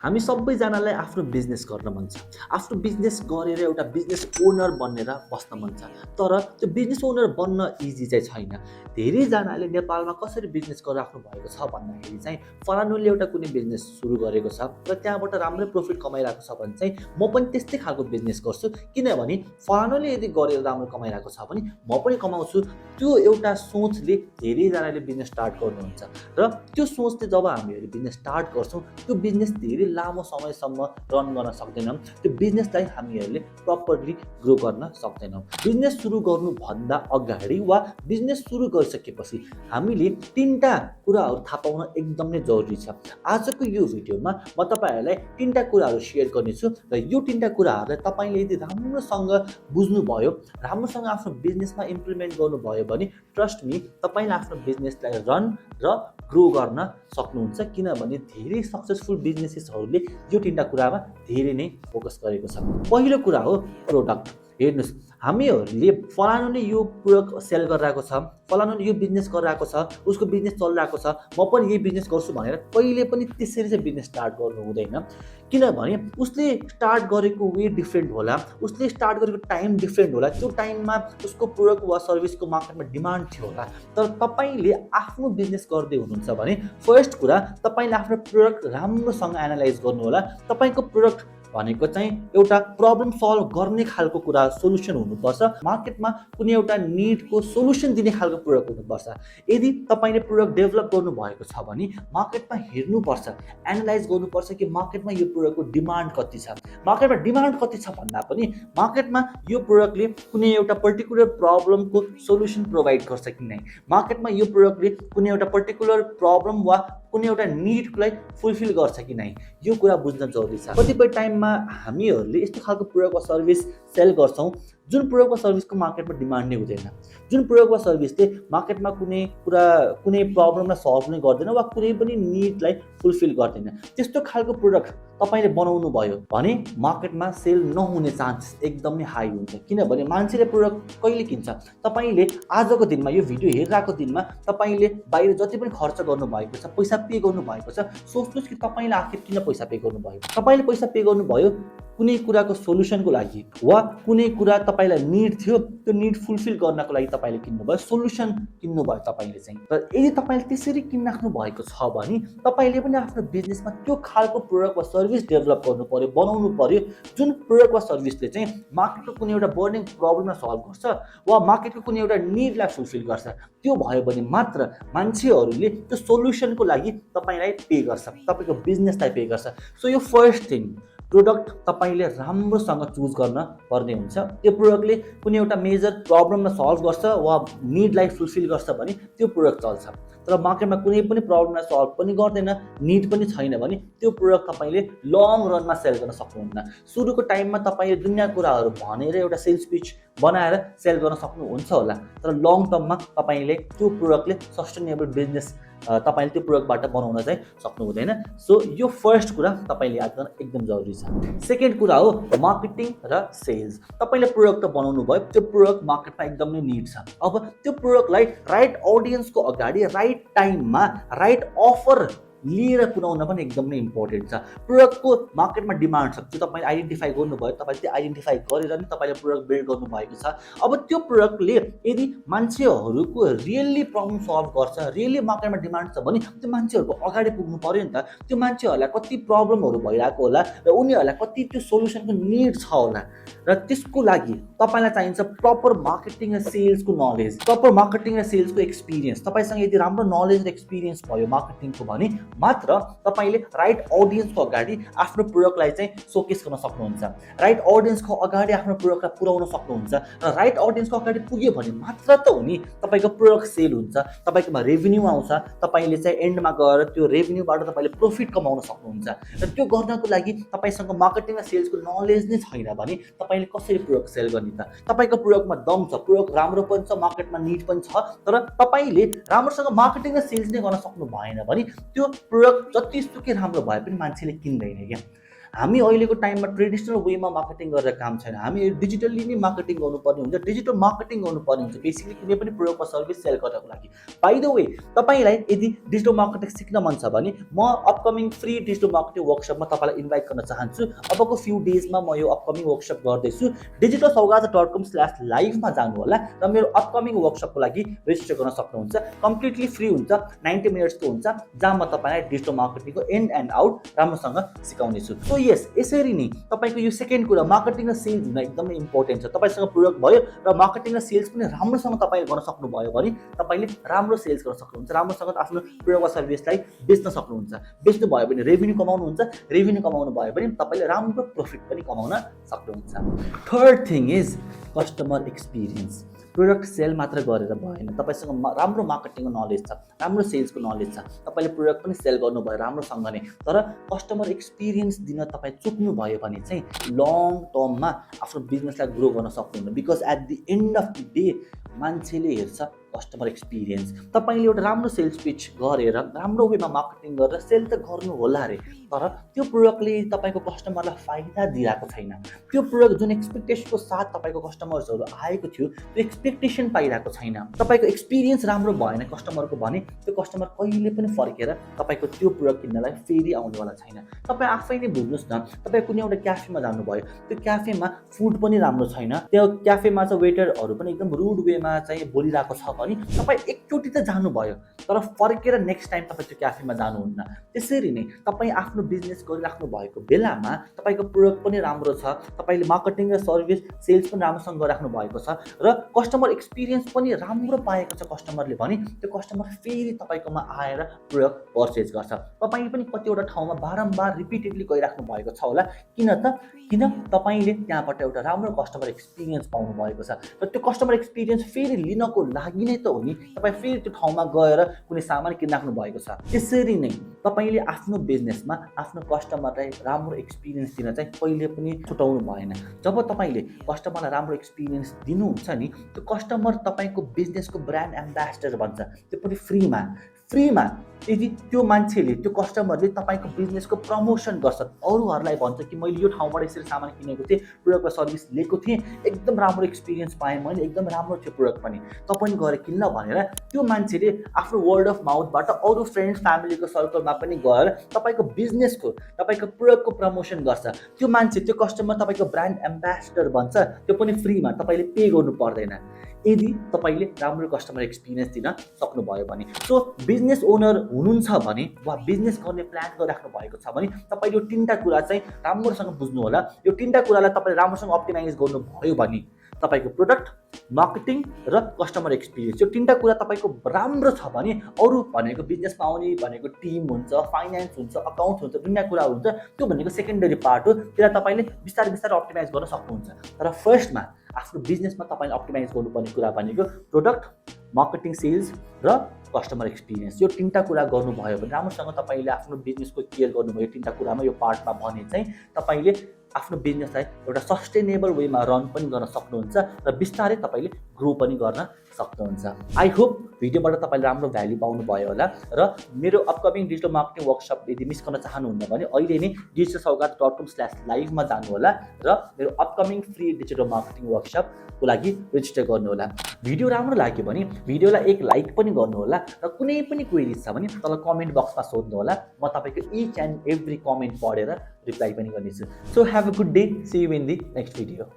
हामी सबैजनालाई आफ्नो बिजनेस गर्न मन छ। आफ्नो बिजनेस गरेर एउटा बिजनेस ओनर बनेर बस्न मन छ। तर त्यो बिजनेस ओनर बन्न इजी चाहिँ छैन। धेरैजनाले नेपालमा कसरी बिजनेस गरिराख्नु भएको छ भन्दाखेरि चाहिँ फलानुले एउटा कुनै बिजनेस सुरु गरेको छ र त्यहाँबाट राम्रै प्रफिट कमाइरहेको छ भने चाहिँ म पनि त्यस्तै खालको बिजनेस गर्छु, किनभने फलानुले यदि गरेर राम्रो कमाइरहेको छ भने म पनि कमाउँछु। त्यो एउटा सोचले धेरैजनाले बिजनेस स्टार्ट गर्नुहुन्छ र त्यो सोचले जब हामीहरू बिजनेस स्टार्ट गर्छौँ त्यो बिजनेस धेरै लामो समयसम्म रन गर्न सक्दैनौँ। त्यो बिजनेसलाई हामीहरूले प्रपरली ग्रो गर्न सक्दैनौँ। बिजनेस सुरु गर्नुभन्दा अगाडि वा बिजनेस सुरु गरिसकेपछि हामीले 3टा कुराहरू थाहा पाउन एकदम नै जरुरी छ। आजको यो भिडियोमा म तपाईहरुलाई 3टा कुराहरू सेयर गर्नेछु र यो 3टा कुराहरूलाई तपाईले यदि राम्रोसँग बुझ्नुभयो, राम्रोसँग आफ्नो बिजनेसमा इम्प्लिमेन्ट गर्नुभयो भने ट्रस्ट मी तपाईले आफ्नो बिजनेसलाई रन र ग्रो गर्न सक्नुहुन्छ, किनभने धेरै सक्सेसफुल बिजनेसेसहरूले यो 3टा कुरामा धेरै नै फोकस गरेको छ। पहिलो कुरा हो प्रोडक्ट। हेर्नुस्, हामीहरूले फलानुले यो प्रोडक्ट सेल गरिरहेको छ, फलानुले यो बिजनेस गरिरहेको छ, उसको बिजनेस चलिरहेको छ, म पनि यही बिजनेस गर्छु भनेर कहिले पनि त्यसरी चाहिँ बिजनेस स्टार्ट गर्नु हुँदैन। किनभने उसले स्टार्ट गरेको वे डिफ्रेन्ट होला, उसले स्टार्ट गरेको टाइम डिफ्रेन्ट होला, त्यो टाइममा उसको प्रोडक्ट वा सर्भिसको मार्केटमा डिमान्ड थियो होला। तर तपाईले आफ्नो बिजनेस गर्दै हुनुहुन्छ भने फर्स्ट कुरा तपाईले आफ्नो प्रोडक्ट राम्रोसँग एनालाइज गर्नु होला। तपाईको प्रोडक्ट भनेको चाहिँ एउटा प्रब्लम सल्भ गर्ने खालको कुरा, सोलुसन हुनुपर्छ। मार्केटमा कुनै एउटा निडको सोलुसन दिने खालको प्रोडक्ट हुनुपर्छ। यदि तपाईले प्रोडक्ट डेभलप गर्नु भएको छ भने मार्केटमा हेर्नुपर्छ, एनालाइज गर्नुपर्छ कि मार्केटमा यो प्रोडक्टको डिमान्ड कति छ। मार्केटमा डिमान्ड कति छ भन्दा पनि मार्केटमा यो प्रोडक्टले कुनै एउटा पर्टिकुलर प्रब्लमको सोलुसन प्रोभाइड गर्छ कि नै, मार्केटमा यो प्रोडक्टले कुनै एउटा पर्टिकुलर प्रब्लम वा कुनै एउटा निडलाई फुलफिल गर्छ कि नै, यो कुरा बुझ्न जरुरी छ। कतिपय टाइममा हामीहरूले यस्तो खालको प्रोडक्ट वा सर्भिस सेल गर्छौँ जुन प्रोडक्ट वा सर्भिसको मार्केटमा डिमान्ड नै हुँदैन, जुन प्रोडक्ट वा सर्भिसले मार्केटमा कुनै प्रब्लमलाई सल्भ नै गर्दैन वा कुनै पनि निडलाई फुलफिल गर्दैन। त्यस्तो खालको प्रोडक्ट तपाईले बनाउनु भयो भने मार्केटमा सेल नहुने चान्सेस एकदमै हाई हुन्छ। किनभने मान्छेले प्रोडक्ट कहिले किन्छ? तपाईले आजको दिनमा यो भिडियो हेरिरहेको दिनमा तपाईले बाहिर जति पनि खर्च गर्नुभएको छ, पैसा पे गर्नुभएको छ, सोच्नुहोस् कि तपाईले आखिर किन पैसा पे गर्नुभयो? तपाईले पैसा पे गर्नुभयो कुनै कुराको सोलुसनको लागि वा कुनै कुरा तपाईलाई निड थियो, त्यो निड फुलफिल गर्नको लागि तपाईले किन्नुभयो, सोलुसन किन्नुभयो तपाईले चाहिँ। र यदि तपाईले त्यसरी किन्राख्नु भएको छ भने तपाईले पनि आफ्नो बिजनेसमा त्यो खालको प्रोडक्ट वा सर्भिस डेभलप गर्नु पर्यो, बनाउनु पर्यो जुन प्रोडक्ट वा सर्भिसले चाहिँ मार्केटको कुनै एउटा बर्निङ प्रब्लमलाई सल्भ गर्छ वा मार्केटको कुनै एउटा निडलाई फुलफिल गर्छ। त्यो भयो भने मात्र मान्छेहरूले त्यो सोलुसनको लागि तपाईलाई पे गर्छ, तपाईको बिजनेसलाई पे गर्छ। सो यो फर्स्ट थिङ, प्रोडक्ट तपाईले राम्रोसँग चुज गर्न पर्ने हुन्छ। त्यो प्रोडक्टले कुनै एउटा मेजर प्रब्लमलाई सल्भ गर्छ वा निडलाई फुलफिल गर्छ भने त्यो प्रोडक्ट चल्छ। तर मार्केटमा कुनै पनि प्रब्लमलाई सल्भ पनि गर्दैन, निड पनि छैन भने त्यो प्रोडक्ट तपाईले लङ रनमा सेल गर्न सक्नुहुन्न। सुरुको टाइममा तपाईले दुनिया कुराहरू भनेर एउटा सेल्स पिच बनाएर सेल गर्न सक्नुहुन्छ होला, तर लङ टर्ममा तपाईले त्यो प्रोडक्टले सस्टेनेबल बिजनेस तपाईले त्यो प्रोडक्टबाट बनाउन चाहिँ सक्नु हुँदैन। सो यो फर्स्ट कुरा तपाईले याद गर्न एकदम जरुरी छ। सेकेन्ड कुरा हो मार्केटिङ र सेल्स। तपाईले प्रोडक्ट त बनाउनु भयो, त्यो प्रोडक्ट मार्केटमा एकदमै निड छ। अब त्यो प्रोडक्टलाई राइट ऑडियन्सको अगाडि राइट टाइममा राइट अफर लिएर पुर्याउन पनि एकदमै इम्पोर्टेन्ट छ। प्रोडक्टको मार्केटमा डिमान्ड छ, त्यो तपाईले आइडेन्टिफाई गर्नुभयो, तपाईले त्यो आइडेन्टिफाई गरेर नि तपाईले प्रोडक्ट बिल्ड गर्नुभएको छ। अब त्यो प्रोडक्टले यदि मान्छेहरूको रियल्ली प्रब्लम सल्भ गर्छ, रियल्ली मार्केटमा डिमान्ड छ भने त्यो मान्छेहरूको अगाडि पुग्नु पर्यो नि त। त्यो मान्छेहरूलाई कति प्रब्लमहरू भइरहेको होला र उनीहरूलाई कति त्यो सोलुसनको निड छ होला, र त्यसको लागि तपाईलाई चाहिन्छ प्रपर मार्केटिङ र सेल्सको नलेज, प्रपर मार्केटिङ र सेल्सको एक्सपिरियन्स। तपाईसँग यदि राम्रो नलेज र एक्सपिरियन्स भयो मार्केटिङको भने मात्र तपाईले राइट ऑडियन्सको अगाडि आफ्नो प्रोडक्टलाई चाहिँ सोकेस गर्न सक्नुहुन्छ, राइट ऑडियन्सको अगाडि आफ्नो प्रोडक्टलाई पुर्याउन सक्नुहुन्छ। र राइट ऑडियन्सको अगाडि पुग्यो भने मात्र त हो नि तपाईको प्रोडक्ट सेल हुन्छ, तपाईकोमा रेभिन्यू आउँछ, तपाईले चाहिँ एन्डमा गएर त्यो रेभिन्यूबाट तपाईले प्रफिट कमाउन सक्नुहुन्छ। र त्यो गर्नको लागि तपाईसँग मार्केटिङ र सेल्सको नलेज नै छैन भने तपाईले कसरी प्रोडक्ट सेल गर्ने त? तपाईको प्रोडक्टमा दम छ, प्रोडक्ट राम्रो पनि छ, मार्केटमा निड पनि छ, तर तपाईले राम्रोसँग मार्केटिङ र सेल्स नै गर्न सक्नु भएन भने त्यो प्रोडक्ट जतिसुकै राम्रो भए पनि मान्छेले किन्दैन क्या। हामी अहिलेको टाइममा ट्रेडिसनल वेमा मार्केटिङ गरेर काम छैन, हामी डिजिटल्ली नै मार्केटिङ गर्नुपर्ने हुन्छ, डिजिटल मार्केटिङ गर्नुपर्ने हुन्छ बेसिकली कुनै पनि प्रोडक्ट वा सर्भिस सेल गर्नको लागि। बाइ द वे, तपाईँलाई यदि डिजिटल मार्केटिङ सिक्न मन छ भने म अपकमिङ फ्री डिजिटल मार्केटिङ वर्कसपमा तपाईँलाई इन्भाइट गर्न चाहन्छु। अबको फ्यु डेजमा म यो अपकमिङ वर्कसप गर्दैछु। digitalsaugat.com/live मा जानु होला र मेरो अपकमिङ वर्कसपको लागि रेजिस्टर गर्न सक्नुहुन्छ। कम्प्लिटली फ्री हुन्छ, 90 मिनट्सको हुन्छ, जहाँ म तपाईँलाई डिजिटल मार्केटिङको इन एन्ड आउट राम्रोसँग सिकाउने छु। सो यस, यसरी नै तपाईँको यो सेकेन्ड कुरा मार्केटिङ र सेल्स हुन एकदमै इम्पोर्टेन्ट छ। तपाईँसँग प्रोडक्ट भयो र मार्केटिङ र सेल्स पनि राम्रोसँग तपाईँले गर्न सक्नुभयो भने तपाईँले राम्रो सेल्स गर्न सक्नुहुन्छ, राम्रोसँग आफ्नो प्रोडक्ट वा सर्भिसलाई बेच्न सक्नुहुन्छ। बेच्नु भयो भने रेभेन्यू कमाउनुहुन्छ, रेभेन्यू कमाउनु भयो भने तपाईँले राम्रो प्रफिट पनि कमाउन सक्नुहुन्छ। Third thing is customer experience. Product sale मात्र गरेर भएन, तपाईँसँग राम्रो मार्केटिङको नलेज छ, राम्रो सेल्सको नलेज छ, तपाईँले प्रोडक्ट पनि सेल गर्नुभयो राम्रोसँग नै, तर कस्टमर एक्सपिरियन्स दिन तपाईँ चुक्नुभयो भने चाहिँ लङ टर्ममा आफ्नो बिजनेसलाई ग्रो गर्न सक्नुहुन्न। Because at the end of the day मान्छेले हेर्छ कस्टमर एक्सपिरियन्स। तपाईँले एउटा राम्रो सेल्स पिच गरेर राम्रो वेमा मार्केटिङ गरेर सेल त गर्नु होला अरे, तर त्यो प्रोडक्टले तपाईँको कस्टमरलाई फाइदा दिइरहेको छैन। त्यो प्रोडक्ट जुन एक्सपेक्टेसनको साथ तपाईँको कस्टमर्सहरू आएको थियो त्यो एक्सपेक्टेसन पाइरहेको छैन। तपाईँको एक्सपिरियन्स राम्रो भएन कस्टमरको भने त्यो कस्टमर कहिले पनि फर्केर तपाईँको त्यो प्रोडक्ट किन्नलाई फेरि आउनेवाला छैन। तपाईँ आफै नै बुझ्नुहोस् न, तपाईँ कुनै एउटा क्याफेमा जानुभयो, त्यो क्याफेमा फुड पनि राम्रो छैन, त्यो क्याफेमा चाहिँ वेटरहरू पनि एकदम रुड वेमा चाहिँ बोलिरहेको छ भने तपाईँ एकचोटि त जानुभयो, तर फर्केर नेक्स्ट टाइम तपाईँ त्यो क्याफेमा जानुहुन्न। त्यसरी नै तपाईँ आफ्नो बिजनेस गरिराख्नु भएको बेलामा तपाईँको प्रोडक्ट पनि राम्रो छ, तपाईँले मार्केटिङ र सर्भिस सेल्स पनि राम्रोसँग गरिराख्नु भएको छ र कस्टमर एक्सपिरियन्स पनि राम्रो पाएको छ कस्टमरले भने त्यो कस्टमर फेरि तपाईँकोमा आएर प्रोडक्ट पर्चेज गर्छ। तपाईँले पनि कतिवटा ठाउँमा बारम्बार रिपिटेडली गइराख्नु भएको छ होला, किन तपाईँले त्यहाँबाट एउटा राम्रो कस्टमर एक्सपिरियन्स पाउनु भएको छ र त्यो कस्टमर एक्सपिरियन्स फेरि लिनको लागि नै त हो नि तपाईँ फेरि त्यो ठाउँमा गएर कुनै सामान किनिराख्नु भएको छ। त्यसरी नै तपाईँले आफ्नो बिजनेसमा आफ्नो कस्टमरलाई राम्रो एक्सपिरियन्स दिन चाहिँ कहिले पनि छुटाउनु भएन। जब तपाईँले कस्टमरलाई राम्रो एक्सपिरियन्स दिनुहुन्छ नि त्यो कस्टमर तपाईँको बिजनेसको ब्रान्ड एम्बेसडर बन्छ, त्यो पनि फ्रीमा। यदि त्यो मान्छेले त्यो कस्टमरले तपाईँको बिजनेसको प्रमोसन गर्छ, अरूहरूलाई भन्छ कि मैले यो ठाउँबाट यसरी सामान किनेको थिएँ, प्रोडक्ट वा सर्भिस लिएको थिएँ, एकदम राम्रो एक्सपिरियन्स पाएँ मैले, एकदम राम्रो थियो प्रोडक्ट पनि, तपाईँ गएर किन्न भनेर त्यो मान्छेले आफ्नो वर्ड अफ माउथबाट अरू फ्रेन्ड्स फ्यामिलीको सर्कलमा पनि गएर तपाईँको बिजनेसको तपाईँको प्रोडक्टको प्रमोसन गर्छ। त्यो मान्छे त्यो कस्टमर तपाईँको ब्रान्ड एम्बेसडर बन्छ, त्यो पनि फ्रीमा, तपाईँले पे गर्नु पर्दैन यदि तपाईँले राम्रो कस्टमर एक्सपिरियन्स दिन सक्नुभयो भने। सो बिजनेस ओनर हुनुहुन्छ भने वा बिजनेस गर्ने प्लान गरिराख्नु भएको छ भने तपाईँले यो 3टा कुरा चाहिँ राम्रोसँग बुझ्नु होला। यो 3टा कुरालाई तपाईँले राम्रोसँग अप्टिमाइज गर्नुभयो भने तपाईँको प्रोडक्ट, मार्केटिङ र कस्टमर एक्सपिरियन्स यो 3टा कुरा तपाईँको राम्रो छ भने अरू भनेको बिजनेसमा आउने भनेको टिम हुन्छ, फाइनेन्स हुन्छ, अकाउन्ट हुन्छ, दुनियाँ कुरा हुन्छ, त्यो भनेको सेकेन्डरी पार्ट हो, त्यसलाई तपाईँले बिस्तारै अप्टिमाइज गर्न सक्नुहुन्छ। तर फर्स्टमा आफ्नो बिजनेसमा तपाईँले अप्टिमाइज गर्नुपर्ने कुरा भनेको प्रोडक्ट, मार्केटिङ, सेल्स र कस्टमर एक्सपिरियन्स। यो 3टा कुरा गर्नुभयो भने राम्रोसँग तपाईँले आफ्नो बिजनेसको केयर गर्नुभयो 3टा कुरामा यो पार्टमा भने चाहिँ तपाईँले आफ्नो बिजनेसलाई एउटा सस्टेनेबल वेमा रन पनि गर्न सक्नुहुन्छ र बिस्तारै तपाईँले ग्रो पनि गर्न सक्नुहुन्छ। आई होप भिडियोबाट तपाईँले राम्रो भ्याल्यु पाउनुभयो होला र मेरो अपकमिङ डिजिटल मार्केटिङ वर्कसप यदि मिस गर्न चाहनुहुन्न भने अहिले नै digitalsaugat.com/live मा जानु होला र मेरो अपकमिङ फ्री डिजिटल मार्केटिङ वर्कसपको लागि रेजिस्टर गर्नु होला। भिडियो राम्रो लाग्यो भने भिडियोलाई एक लाइक पनि गर्नु होला र कुनै पनि क्वेरिज छ भने तल कमेन्ट बक्समा सोध्नु होला, म तपाईँको इच एन्ड एभ्री कमेन्ट पढेर रिप्लाई पनि गर्नेछु। So have a good day. See you in the next video.